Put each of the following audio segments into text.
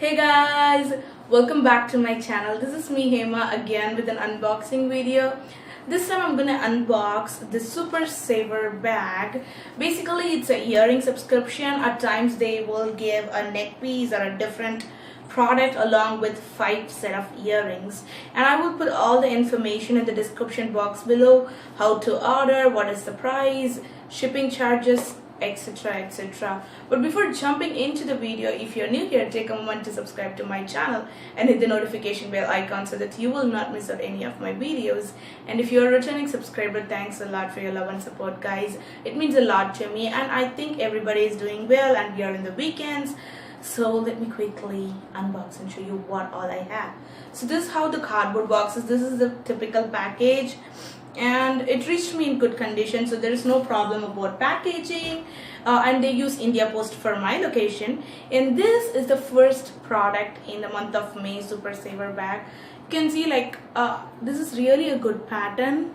Hey guys, welcome back to my channel. This is me HEMA again with an unboxing video. This time I'm gonna unbox the Super Saver bag. Basically it's a earring subscription. At times they will give a neck piece or a different product along with 5 set of earrings, and I will put all the information in the description box below, how to order, what is the price, shipping charges, etc, etc. But before jumping into the video, if you're new here, take a moment to subscribe to my channel and hit the notification bell icon so that you will not miss out any of my videos. And if you're a returning subscriber, thanks a lot for your love and support, guys. It means a lot to me, and I think everybody is doing well and we are in the weekends. So let me quickly unbox and show you what all I have. So this is how the cardboard box is. This is the typical package, and it reached me in good condition, so there is no problem about packaging, and they use India Post for my location. And this is the first product in the month of May Super Saver bag. You can see like this is really a good pattern,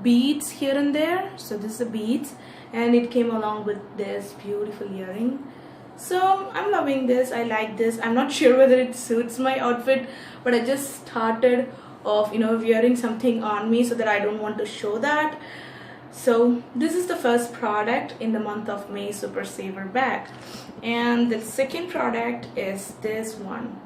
beads here and there. So this is the beads, and it came along with this beautiful earring. So I'm loving this. I like this. I'm not sure whether it suits my outfit, but I just started of wearing something on me so that I don't want to show that. So this is the first product in the month of May Super Saver bag, and the second product is this one.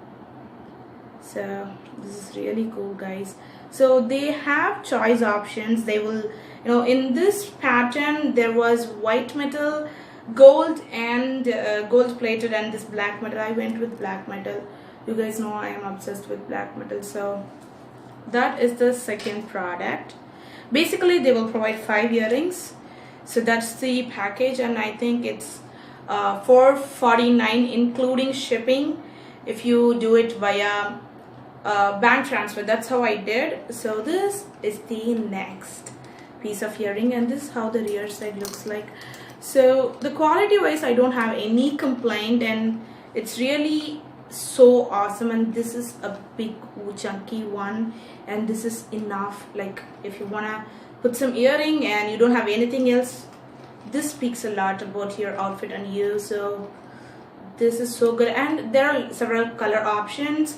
So this is really cool, guys. So they have choice options. They will in this pattern there was white metal, gold, and gold plated, and this black metal. I went with black metal. You guys know I am obsessed with black metal. So that is the second product. Basically they will provide 5 earrings. So that's the package, and I think it's $449 including shipping if you do it via bank transfer. That's how I did. So this is the next piece of earring, and this is how the rear side looks like. So the quality wise I don't have any complaint, and it's really so awesome. And this is a big chunky one, and this is enough. Like if you wanna put some earring and you don't have anything else, this speaks a lot about your outfit and you. So this is so good, and there are several color options.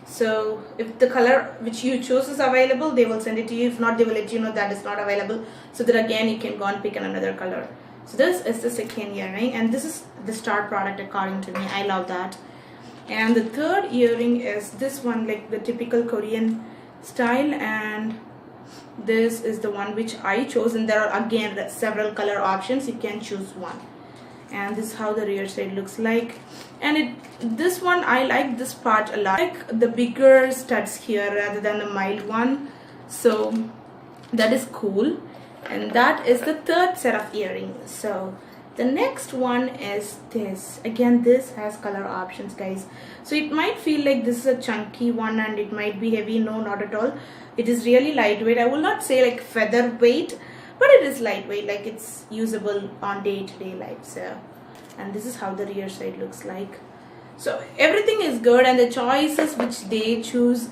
So if the color which you choose is available, they will send it to you. If not, they will let you know that is not available, so that again you can go and pick another color. So this is the second earring, and this is the star product according to me. I love that. And the third earring is this one, like the typical Korean style, and this is the one which I chose, and there are again several color options. You can choose one. And this is how the rear side looks like. And this one I like this part a lot. I like the bigger studs here rather than the mild one. So that is cool. And that is the third set of earrings. So the next one is this. Again, this has color options, guys. So it might feel like this is a chunky one and it might be heavy. No, not at all. It is really lightweight. I will not say like featherweight, but it is lightweight, like it's usable on day-to-day life. So, and this is how the rear side looks like. So everything is good, and the choices which they choose,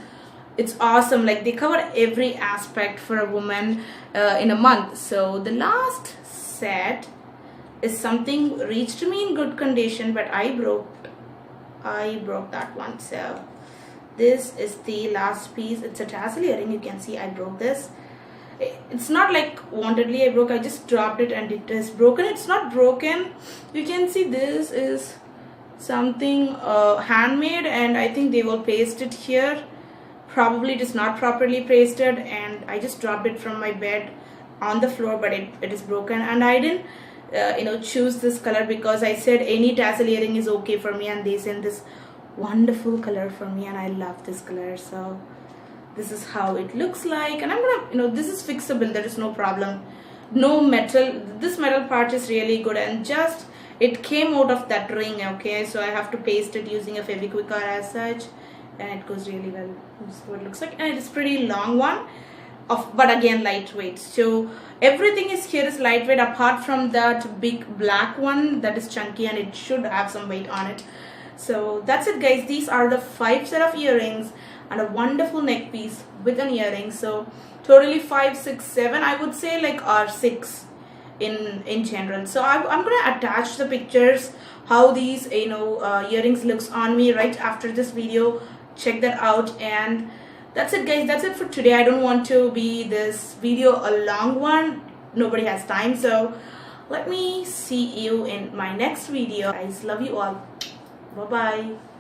it's awesome. Like they cover every aspect for a woman in a month. So the last set is something reached me in good condition, but I broke that one. So this is the last piece. It's a tassel earring. You can see I broke this. It's not like wantedly I broke. I just dropped it and it is broken. It's not broken. You can see this is something handmade, and I think they will paste it here. Probably it is not properly pasted, and I just dropped it from my bed on the floor, but it is broken. And I didn't choose this color because I said any tassel earring is okay for me, and they sent this wonderful color for me, and I love this color. So this is how it looks like, and I'm gonna this is fixable. There is no problem, no metal. This metal part is really good, and just it came out of that ring. Okay, so I have to paste it using a Fevikwik or as such, and it goes really well. This is what it looks like, and it's pretty long one, but again lightweight. So everything is here is lightweight apart from that big black one that is chunky, and it should have some weight on it. So that's it, guys. These are the 5 set of earrings and a wonderful neck piece with an earring. So totally 5, 6, 7 I would say, like, or 6 in general. So I'm gonna attach the pictures how these earrings looks on me right after this video. Check that out. And that's it guys, that's it for today. I don't want to be this video a long one, nobody has time, so let me see you in my next video guys. Love you all, bye bye.